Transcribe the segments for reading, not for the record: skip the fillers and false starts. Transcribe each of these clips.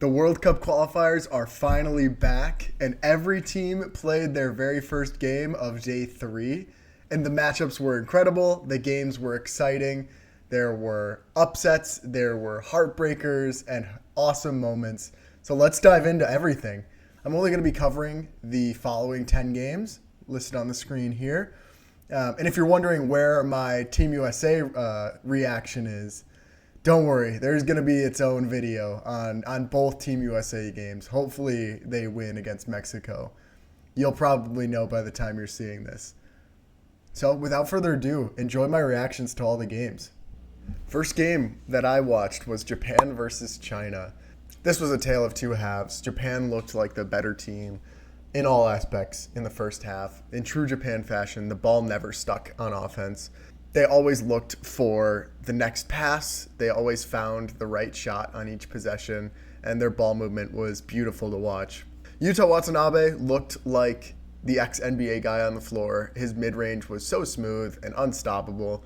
The World Cup qualifiers are finally back, and every team played their very first game of day 3. And the matchups were incredible. The games were exciting. There were upsets, there were heartbreakers, and awesome moments. So let's dive into everything. I'm only going to be covering the following 10 games listed on the screen here. And if you're wondering where my Team USA reaction is, don't worry, there's going to be its own video on both Team USA games. Hopefully they win against Mexico. You'll probably know by the time you're seeing this. So without further ado, enjoy my reactions to all the games. First game that I watched was Japan versus China. This was a tale of two halves. Japan looked like the better team in all aspects in the first half. In true Japan fashion, the ball never stuck on offense. They always looked for the next pass. They always found the right shot on each possession, and their ball movement was beautiful to watch. Yuta Watanabe looked like the ex-NBA guy on the floor. His mid-range was so smooth and unstoppable.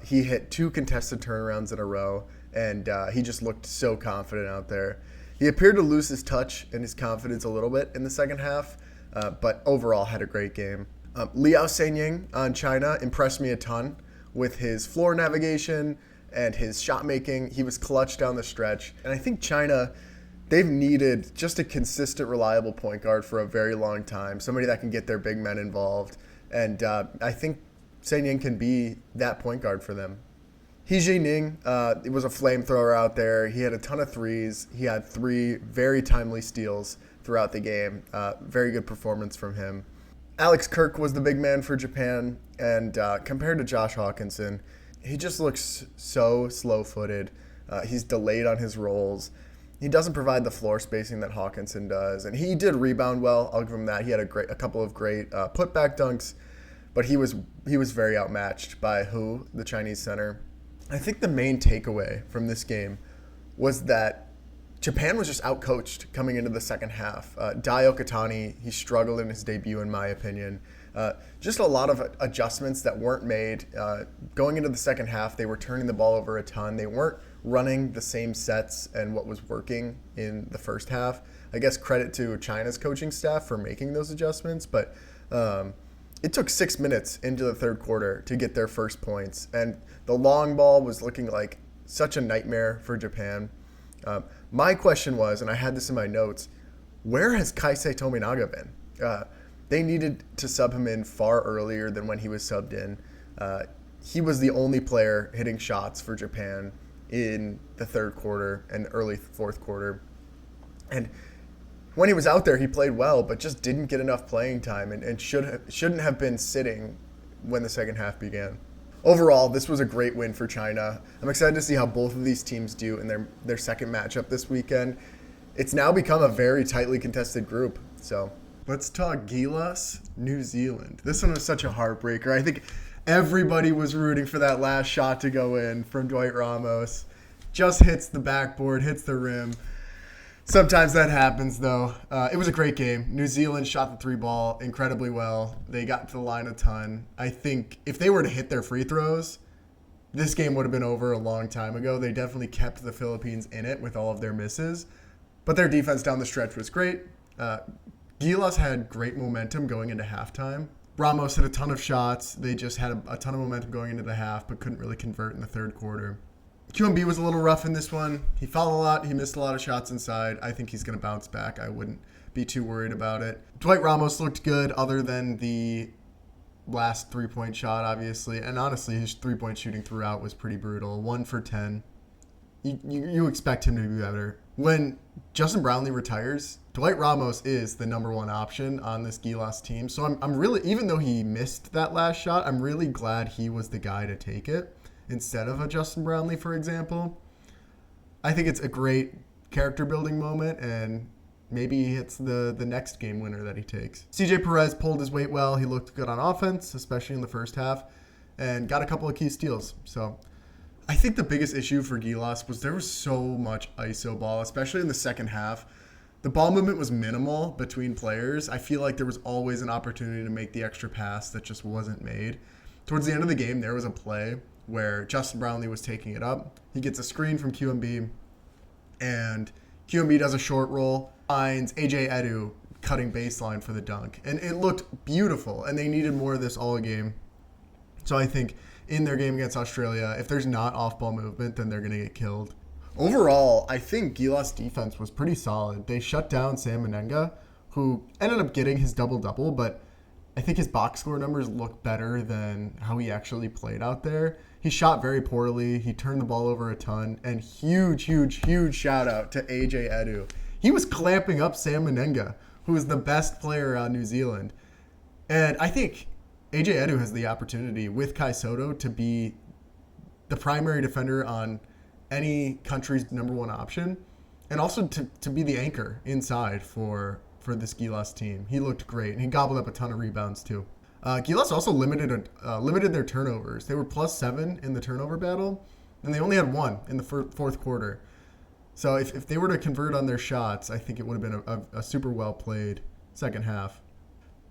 He hit 2 contested turnarounds in a row, and he just looked so confident out there. He appeared to lose his touch and his confidence a little bit in the second half, but overall had a great game. Liao Senying on China impressed me a ton with his floor navigation and his shot making. He was clutch down the stretch. And I think China, they've needed just a consistent, reliable point guard for a very long time, somebody that can get their big men involved. And I think Senying can be that point guard for them. He Jining, it was a flamethrower out there. He had a ton of threes. He had 3 very timely steals throughout the game. Very good performance from him. Alex Kirk was the big man for Japan, and compared to Josh Hawkinson, he just looks so slow-footed. He's delayed on his rolls. He doesn't provide the floor spacing that Hawkinson does, and he did rebound well. I'll give him that. He had a couple of great putback dunks, but he was very outmatched by Hu, the Chinese center. I think the main takeaway from this game was that Japan was just outcoached coming into the second half. Dai Okatani, he struggled in his debut, in my opinion. Just a lot of adjustments that weren't made. Going into the second half, they were turning the ball over a ton. They weren't running the same sets and what was working in the first half. I guess credit to China's coaching staff for making those adjustments, but it took 6 minutes into the third quarter to get their first points. And the long ball was looking like such a nightmare for Japan. My question was, and I had this in my notes, where has Kaisei Tominaga been? They needed to sub him in far earlier than when he was subbed in. He was the only player hitting shots for Japan in the third quarter and early fourth quarter. And when he was out there, he played well, but just didn't get enough playing time and shouldn't have been sitting when the second half began. Overall, this was a great win for China. I'm excited to see how both of these teams do in their second matchup this weekend. It's now become a very tightly contested group. So let's talk Gilas, New Zealand. This one was such a heartbreaker. I think everybody was rooting for that last shot to go in from Dwight Ramos. Just hits the backboard, hits the rim. Sometimes that happens, though. It was a great game. New Zealand shot the 3 ball incredibly well. They got to the line a ton. I think if they were to hit their free throws, this game would have been over a long time ago. They definitely kept the Philippines in it with all of their misses. But their defense down the stretch was great. Gilas had great momentum going into halftime. Ramos hit a ton of shots. They just had a ton of momentum going into the half, but couldn't really convert in the third quarter. QMB was a little rough in this one. He fouled a lot. He missed a lot of shots inside. I think he's going to bounce back. I wouldn't be too worried about it. Dwight Ramos looked good other than the last 3-point shot, obviously. And honestly, his 3-point shooting throughout was pretty brutal. 1 for 10. You expect him to be better. When Justin Brownlee retires, Dwight Ramos is the number 1 option on this Gilas team. So I'm really, even though he missed that last shot, I'm really glad he was the guy to take it instead of a Justin Brownlee, for example. I think it's a great character building moment, and maybe he hits the next game winner that he takes. CJ Perez pulled his weight well. He looked good on offense, especially in the first half, and got a couple of key steals. So I think the biggest issue for Gilas was there was so much ISO ball, especially in the second half. The ball movement was minimal between players. I feel like there was always an opportunity to make the extra pass that just wasn't made. Towards the end of the game, there was a play where Justin Brownlee was taking it up. He gets a screen from QMB, and QMB does a short roll, finds AJ Edu cutting baseline for the dunk. And it looked beautiful, and they needed more of this all game. So I think in their game against Australia, if there's not off-ball movement, then they're going to get killed. Overall, I think Gilas' defense was pretty solid. They shut down Sam Menenga, who ended up getting his double-double, but I think his box score numbers look better than how he actually played out there. He shot very poorly. He turned the ball over a ton. And huge shout out to AJ Edu. He was clamping up Sam Menenga, who is the best player on New Zealand. And I think AJ Edu has the opportunity with Kai Soto to be the primary defender on any country's number one option, and also to be the anchor inside for this Gilas team. He looked great, and he gobbled up a ton of rebounds too. Gilas also limited their turnovers. They were +7 in the turnover battle, and they only had 1 in the fourth quarter. So if they were to convert on their shots, I think it would have been a super well played second half.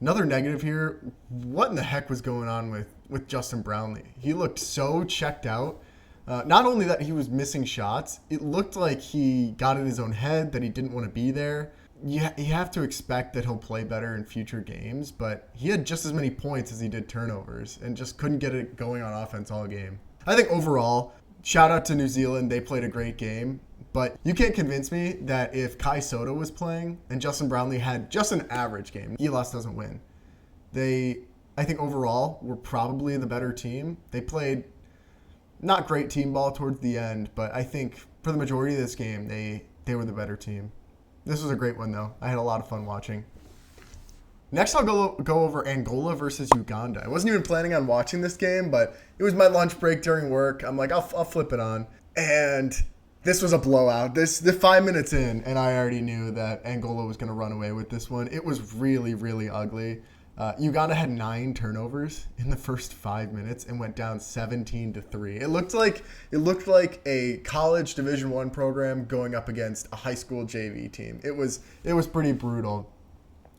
Another negative here, what in the heck was going on with Justin Brownlee? He looked so checked out. Not only that he was missing shots, it looked like he got in his own head, that he didn't want to be there. You have to expect that he'll play better in future games, but he had just as many points as he did turnovers and just couldn't get it going on offense all game. I think overall, shout out to New Zealand. They played a great game, but you can't convince me that if Kai Soto was playing and Justin Brownlee had just an average game, Gilas doesn't win. I think overall, were probably the better team. They played not great team ball towards the end, but I think for the majority of this game, they were the better team. This was a great one, though. I had a lot of fun watching. Next, I'll go over Angola versus Uganda. I wasn't even planning on watching this game, but it was my lunch break during work. I'm like, I'll flip it on. And this was a blowout. The 5 minutes in, and I already knew that Angola was going to run away with this one. It was really ugly. Uganda had 9 turnovers in the first 5 minutes and went down 17-3. It looked like a college Division I program going up against a high school JV team. It was pretty brutal.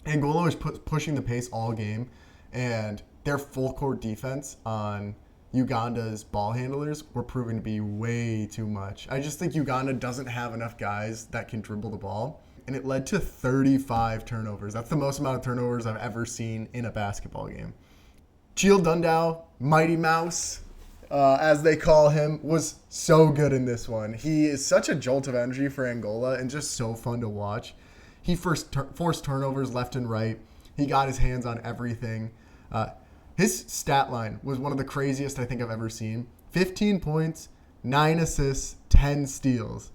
Angola was pushing the pace all game, and their full court defense on Uganda's ball handlers were proving to be way too much. I just think Uganda doesn't have enough guys that can dribble the ball. And it led to 35 turnovers. That's the most amount of turnovers I've ever seen in a basketball game. Chil Dundao, Mighty Mouse, as they call him, was so good in this one. He is such a jolt of energy for Angola and just so fun to watch. He forced turnovers left and right. He got his hands on everything. His stat line was one of the craziest I think I've ever seen. 15 points, 9 assists, 10 steals.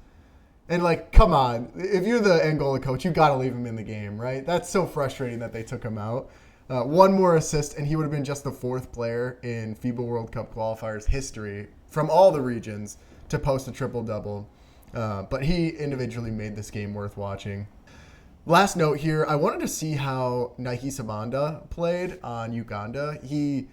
And, come on. If you're the Angola coach, you got to leave him in the game, right? That's so frustrating that they took him out. 1 more assist, and he would have been just the 4th player in FIBA World Cup qualifiers history from all the regions to post a triple-double. But he individually made this game worth watching. Last note here, I wanted to see how Nike Sabanda played on Uganda. He's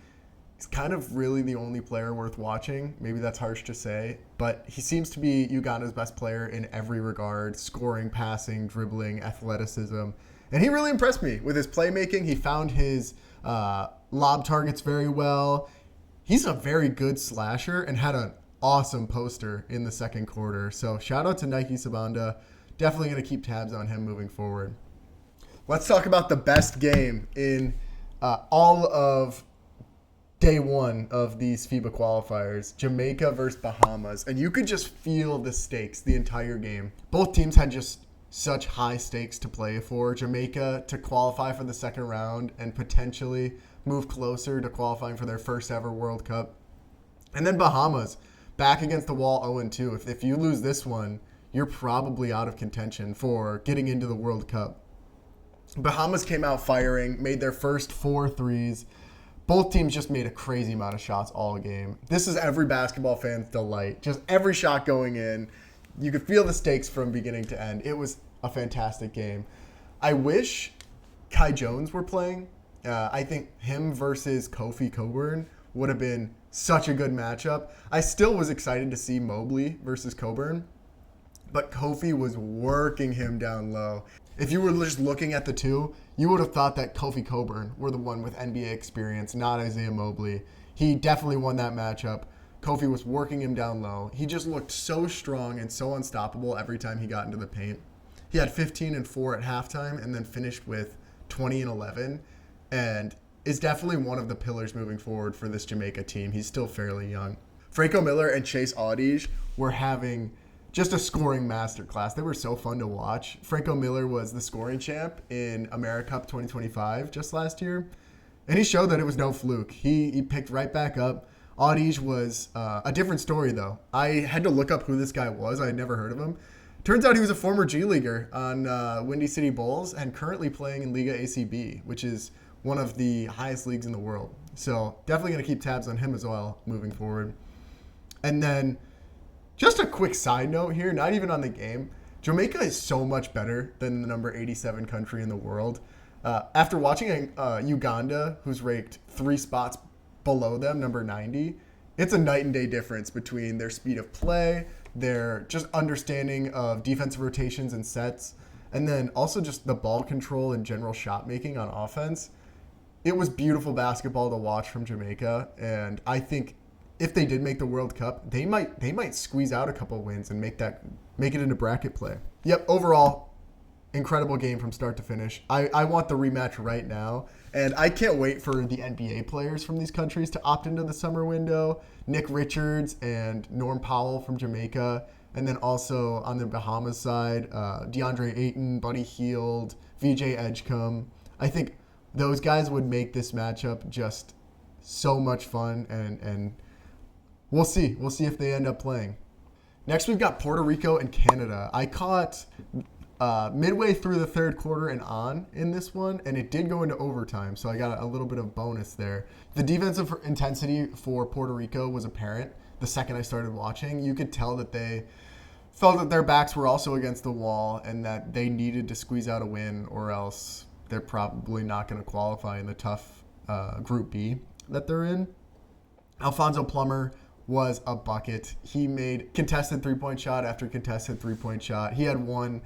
kind of really the only player worth watching. Maybe that's harsh to say, but he seems to be Uganda's best player in every regard: scoring, passing, dribbling, athleticism. And he really impressed me with his playmaking. He found his lob targets very well. He's a very good slasher and had an awesome poster in the second quarter. So shout out to Nike Sabanda. Definitely going to keep tabs on him moving forward. Let's talk about the best game in all of day one of these FIBA qualifiers, Jamaica versus Bahamas. And you could just feel the stakes the entire game. Both teams had just such high stakes to play for. Jamaica to qualify for the second round and potentially move closer to qualifying for their first ever World Cup. And then Bahamas, back against the wall 0-2. If you lose this one, you're probably out of contention for getting into the World Cup. Bahamas came out firing, made their first 4 threes. Both teams just made a crazy amount of shots all game. This is every basketball fan's delight. Just every shot going in. You could feel the stakes from beginning to end. It was a fantastic game. I wish Kai Jones were playing. I think him versus Kofi Coburn would have been such a good matchup. I still was excited to see Mobley versus Coburn, but Kofi was working him down low. If you were just looking at the two, you would have thought that Kofi Coburn were the one with NBA experience, not Isaiah Mobley. He definitely won that matchup. Kofi was working him down low. He just looked so strong and so unstoppable every time he got into the paint. He had 15 and 4 at halftime and then finished with 20 and 11 and is definitely one of the pillars moving forward for this Jamaica team. He's still fairly young. Franco Miller and Chase Audige were having just a scoring masterclass. They were so fun to watch. Franco Miller was the scoring champ in AmeriCup 2025 just last year, and he showed that it was no fluke. He picked right back up. Audige was a different story, though. I had to look up who this guy was. I had never heard of him. Turns out he was a former G Leaguer on Windy City Bulls and currently playing in Liga ACB, which is one of the highest leagues in the world. So definitely going to keep tabs on him as well moving forward. And then just a quick side note here, not even on the game. Jamaica is so much better than the number 87 country in the world. After watching Uganda, who's ranked 3 spots below them, number 90, it's a night and day difference between their speed of play, their just understanding of defensive rotations and sets, and then also just the ball control and general shot making on offense. It was beautiful basketball to watch from Jamaica, and I think if they did make the World Cup, they might squeeze out a couple wins and make it into bracket play. Yep, overall, incredible game from start to finish. I want the rematch right now, and I can't wait for the NBA players from these countries to opt into the summer window. Nick Richards and Norm Powell from Jamaica, and then also on the Bahamas side, DeAndre Ayton, Buddy Hield, VJ Edgecombe. I think those guys would make this matchup just so much fun, and we'll see. We'll see if they end up playing. Next, we've got Puerto Rico and Canada. I caught midway through the third quarter and on in this one, and it did go into overtime, so I got a little bit of bonus there. The defensive intensity for Puerto Rico was apparent the second I started watching. You could tell that they felt that their backs were also against the wall and that they needed to squeeze out a win, or else they're probably not going to qualify in the tough Group B that they're in. Alfonso Plummer was a bucket. He made contested three-point shot after contested three-point shot. He had one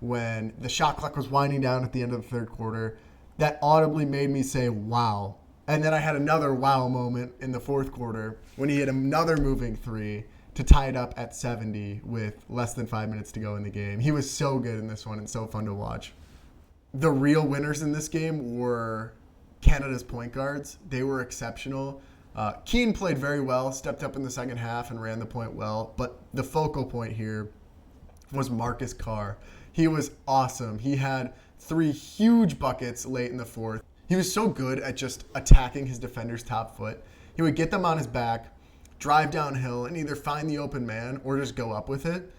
when the shot clock was winding down at the end of the third quarter that audibly made me say, wow. And then I had another wow moment in the fourth quarter when he hit another moving three to tie it up at 70 with less than 5 minutes to go in the game. He was so good in this one and so fun to watch. The real winners in this game were Canada's point guards. They were exceptional. Keane played very well, stepped up in the second half and ran the point well. But the focal point here was Marcus Carr. He was awesome. He had 3 huge buckets late in the fourth. He was so good at just attacking his defender's top foot. He would get them on his back, drive downhill, and either find the open man or just go up with it.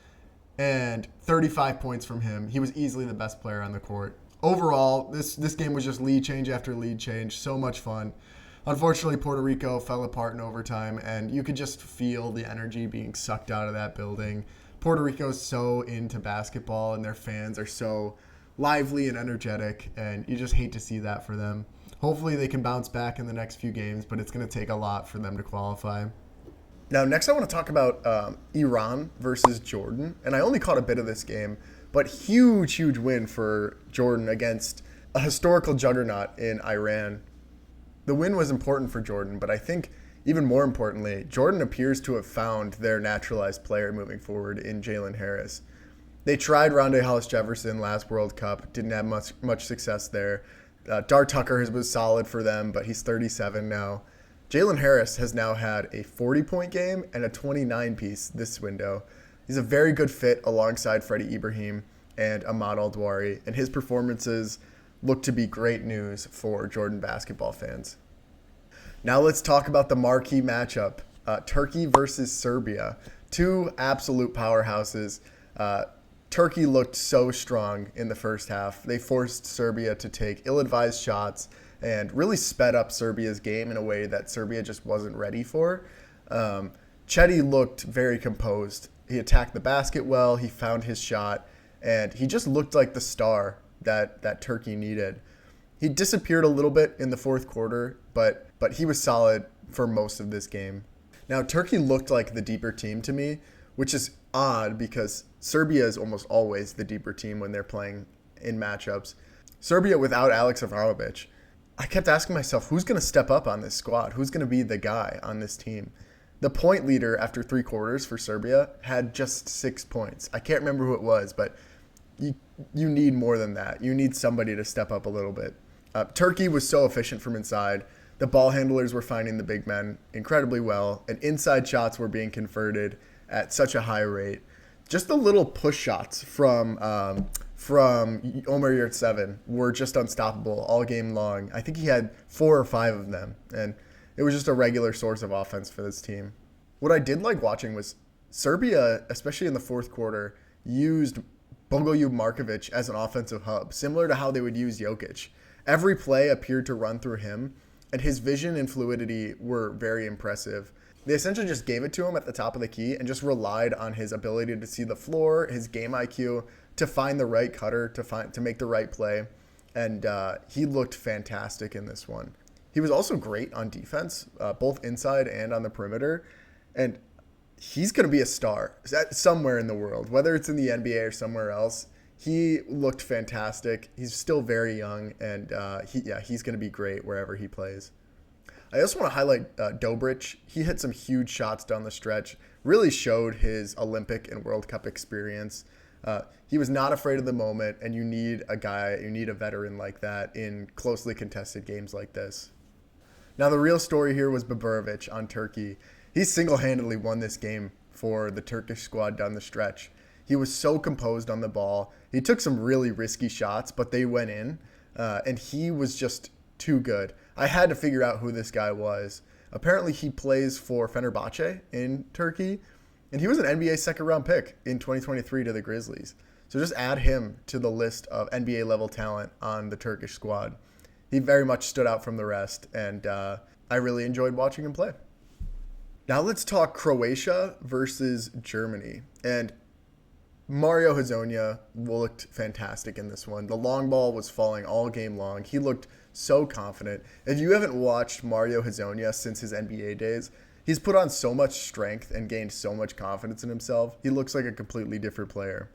And 35 points from him. He was easily the best player on the court. Overall, this game was just lead change after lead change. So much fun. Unfortunately, Puerto Rico fell apart in overtime, and you could just feel the energy being sucked out of that building. Puerto Rico is so into basketball, and their fans are so lively and energetic, and you just hate to see that for them. Hopefully they can bounce back in the next few games, but it's going to take a lot for them to qualify. Now, next I want to talk about Iran versus Jordan, and I only caught a bit of this game, but huge win for Jordan against a historical juggernaut in Iran. The win was important for Jordan, but I think even more importantly, Jordan appears to have found their naturalized player moving forward in Jalen Harris. They tried Rondae Hollis-Jefferson last World Cup, didn't have much success there. Dart Tucker was solid for them, but he's 37 now. Jalen Harris has now had a 40-point game and a 29-piece this window. He's a very good fit alongside Freddie Ibrahim and Ahmad Al-Dwari, and his performances look to be great news for Jordan basketball fans. Now let's talk about the marquee matchup, Turkey versus Serbia. 2 absolute powerhouses. Turkey looked so strong in the first half. They forced Serbia to take ill-advised shots and really sped up Serbia's game in a way that Serbia just wasn't ready for. Chetty looked very composed. He attacked the basket well, he found his shot, and he just looked like the star that Turkey needed. He disappeared a little bit in the fourth quarter, but he was solid for most of this game. Now, Turkey looked like the deeper team to me, which is odd because Serbia is almost always the deeper team when they're playing in matchups. Serbia without Alex Avramovic, I kept asking myself, who's going to step up on this squad? Who's going to be the guy on this team? The point leader after 3 quarters for Serbia had just 6 points. I can't remember who it was, but you you need more than that. You need somebody to step up a little bit. Turkey was so efficient from inside. The ball handlers were finding the big men incredibly well, and inside shots were being converted at such a high rate. Just the little push shots from Omer Yurtseven were just unstoppable all game long. I think he had 4 or 5 of them, and it was just a regular source of offense for this team. What I did like watching was Serbia, especially in the fourth quarter, used Bogoljub Markovic as an offensive hub, similar to how they would use Jokic. Every play appeared to run through him, and his vision and fluidity were very impressive. They essentially just gave it to him at the top of the key and just relied on his ability to see the floor, his game IQ, to find the right cutter, to make the right play. And he looked fantastic in this one. He was also great on defense, both inside and on the perimeter. And he's going to be a star somewhere in the world, whether it's in the NBA or somewhere else. He looked fantastic. He's still very young, and he's going to be great wherever he plays. I also want to highlight Dobric. He hit some huge shots down the stretch, really showed his Olympic and World Cup experience. He was not afraid of the moment, and you need a veteran like that in closely contested games like this. Now, the real story here was Baburovic on Turkey. He single-handedly won this game for the Turkish squad down the stretch. He was so composed on the ball. He took some really risky shots, but they went in, and he was just too good. I had to figure out who this guy was. Apparently, he plays for Fenerbahce in Turkey, and he was an NBA second-round pick in 2023 to the Grizzlies. So just add him to the list of NBA-level talent on the Turkish squad. He very much stood out from the rest, and I really enjoyed watching him play. Now let's talk Croatia versus Germany. And Mario Hezonja looked fantastic in this one. The long ball was falling all game long. He looked so confident. If you haven't watched Mario Hezonja since his NBA days, he's put on so much strength and gained so much confidence in himself. He looks like a completely different player.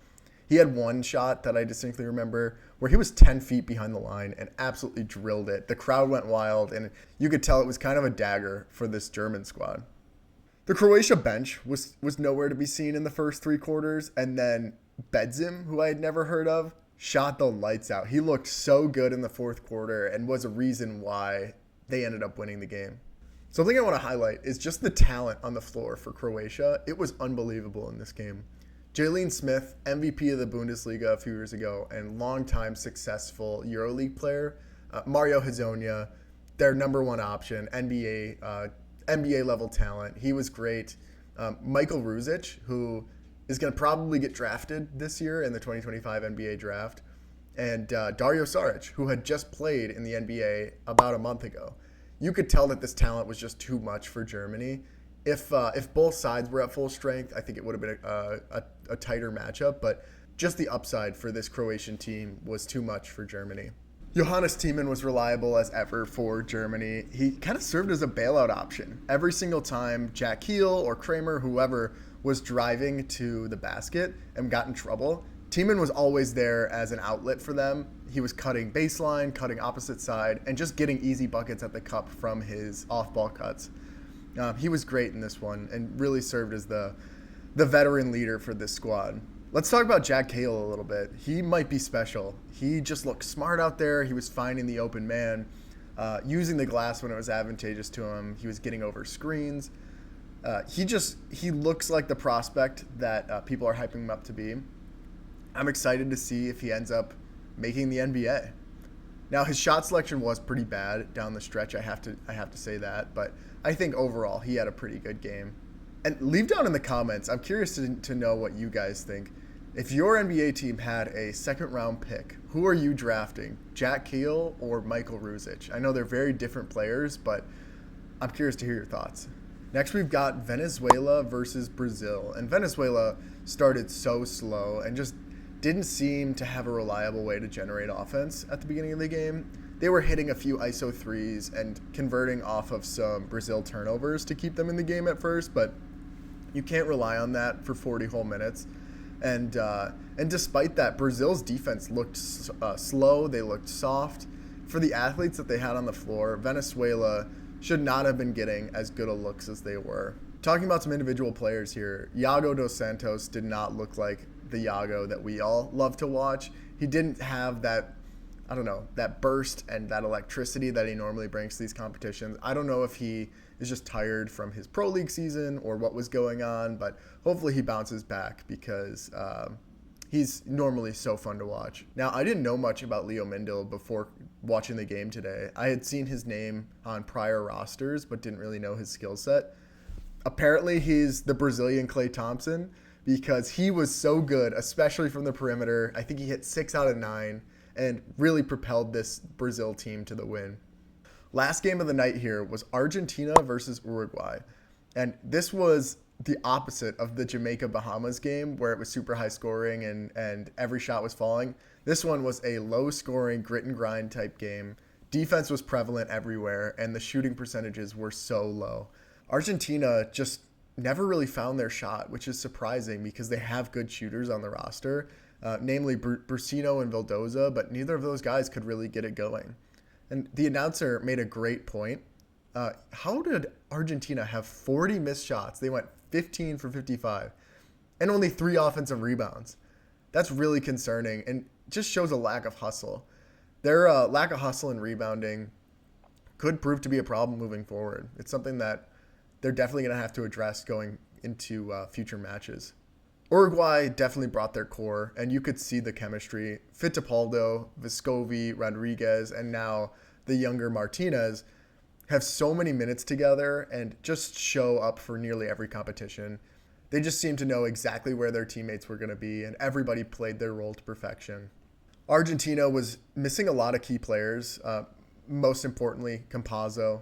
He had one shot that I distinctly remember where he was 10 feet behind the line and absolutely drilled it. The crowd went wild, and you could tell it was kind of a dagger for this German squad. The Croatia bench was nowhere to be seen in the first 3 quarters, and then Bedzim, who I had never heard of, shot the lights out. He looked so good in the fourth quarter and was a reason why they ended up winning the game. Something I want to highlight is just the talent on the floor for Croatia. It was unbelievable in this game. Jalen Smith, MVP of the Bundesliga a few years ago and longtime successful EuroLeague player. Mario Hezonja, their number one option, NBA level talent. He was great. Michael Ruzic, who is going to probably get drafted this year in the 2025 NBA draft, and Dario Saric, who had just played in the NBA about a month ago. You could tell that this talent was just too much for Germany. If both sides were at full strength, I think it would have been a tighter matchup, but just the upside for this Croatian team was too much for Germany. Johannes Thiemann was reliable as ever for Germany. He kind of served as a bailout option. Every single time Jack Heel or Kramer, whoever, was driving to the basket and got in trouble, Thiemann was always there as an outlet for them. He was cutting baseline, cutting opposite side, and just getting easy buckets at the cup from his off-ball cuts. He was great in this one and really served as the veteran leader for this squad. Let's talk about Jack Cahill a little bit. He might be special. He just looked smart out there. He was finding the open man, using the glass when it was advantageous to him. He was getting over screens. He looks like the prospect that people are hyping him up to be. I'm excited to see if he ends up making the NBA. Now, his shot selection was pretty bad down the stretch. I have to say that, but I think overall he had a pretty good game. And leave down in the comments. I'm curious to know what you guys think. If your NBA team had a second-round pick, who are you drafting? Jack Cahill or Michael Ruzic? I know they're very different players, but I'm curious to hear your thoughts. Next, we've got Venezuela versus Brazil. And Venezuela started so slow and just didn't seem to have a reliable way to generate offense at the beginning of the game. They were hitting a few ISO threes and converting off of some Brazil turnovers to keep them in the game at first, but you can't rely on that for 40 whole minutes. And despite that, Brazil's defense looked slow. They looked soft. For the athletes that they had on the floor, Venezuela should not have been getting as good of looks as they were. Talking about some individual players here, Iago dos Santos did not look like the Yago that we all love to watch. He didn't have that, I don't know, that burst and that electricity that he normally brings to these competitions. I don't know if he is just tired from his pro league season or what was going on, but hopefully he bounces back because he's normally so fun to watch. Now, I didn't know much about Leo Mindel before watching the game today. I had seen his name on prior rosters, but didn't really know his skill set. Apparently, he's the Brazilian Klay Thompson because he was so good, especially from the perimeter. I think he hit 6 out of 9 and really propelled this Brazil team to the win. Last game of the night here was Argentina versus Uruguay. And this was the opposite of the Jamaica Bahamas game where it was super high scoring and every shot was falling. This one was a low scoring grit and grind type game. Defense was prevalent everywhere and the shooting percentages were so low. Argentina just never really found their shot, which is surprising because they have good shooters on the roster, namely Brusino and Vildoza, but neither of those guys could really get it going. And the announcer made a great point. How did Argentina have 40 missed shots? They went 15 for 55 and only 3 offensive rebounds. That's really concerning and just shows a lack of hustle. Their lack of hustle and rebounding could prove to be a problem moving forward. It's something that they're definitely going to have to address going into future matches. Uruguay definitely brought their core, and you could see the chemistry. Fittipaldo, Vescovi, Rodriguez, and now the younger Martinez have so many minutes together and just show up for nearly every competition. They just seem to know exactly where their teammates were going to be, and everybody played their role to perfection. Argentina was missing a lot of key players, most importantly, Campazzo.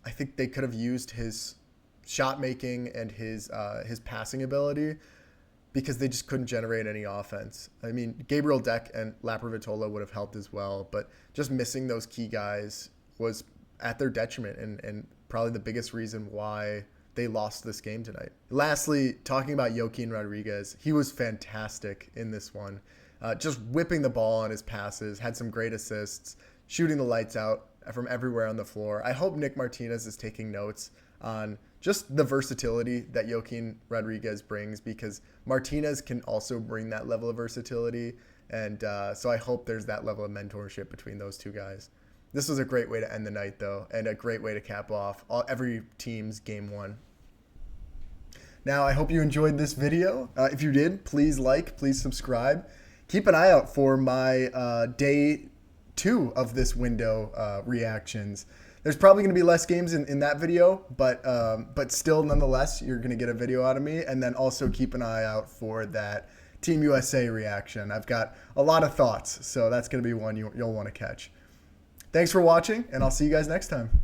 I think they could have used his shot making and his passing ability because they just couldn't generate any offense. I mean, Gabriel Deck and Laprovitola would have helped as well, but just missing those key guys was at their detriment and probably the biggest reason why they lost this game tonight. Lastly, talking about Joaquin Rodriguez, he was fantastic in this one. Just whipping the ball on his passes, had some great assists, shooting the lights out from everywhere on the floor. I hope Nick Martinez is taking notes on just the versatility that Joaquin Rodriguez brings because Martinez can also bring that level of versatility. And so I hope there's that level of mentorship between those two guys. This was a great way to end the night, though, and a great way to cap off every team's game 1. Now, I hope you enjoyed this video. If you did, please like, please subscribe. Keep an eye out for my day 2 of this window reactions. There's probably going to be less games in that video, but still, nonetheless, you're going to get a video out of me. And then also keep an eye out for that Team USA reaction. I've got a lot of thoughts, so that's going to be one you'll want to catch. Thanks for watching, and I'll see you guys next time.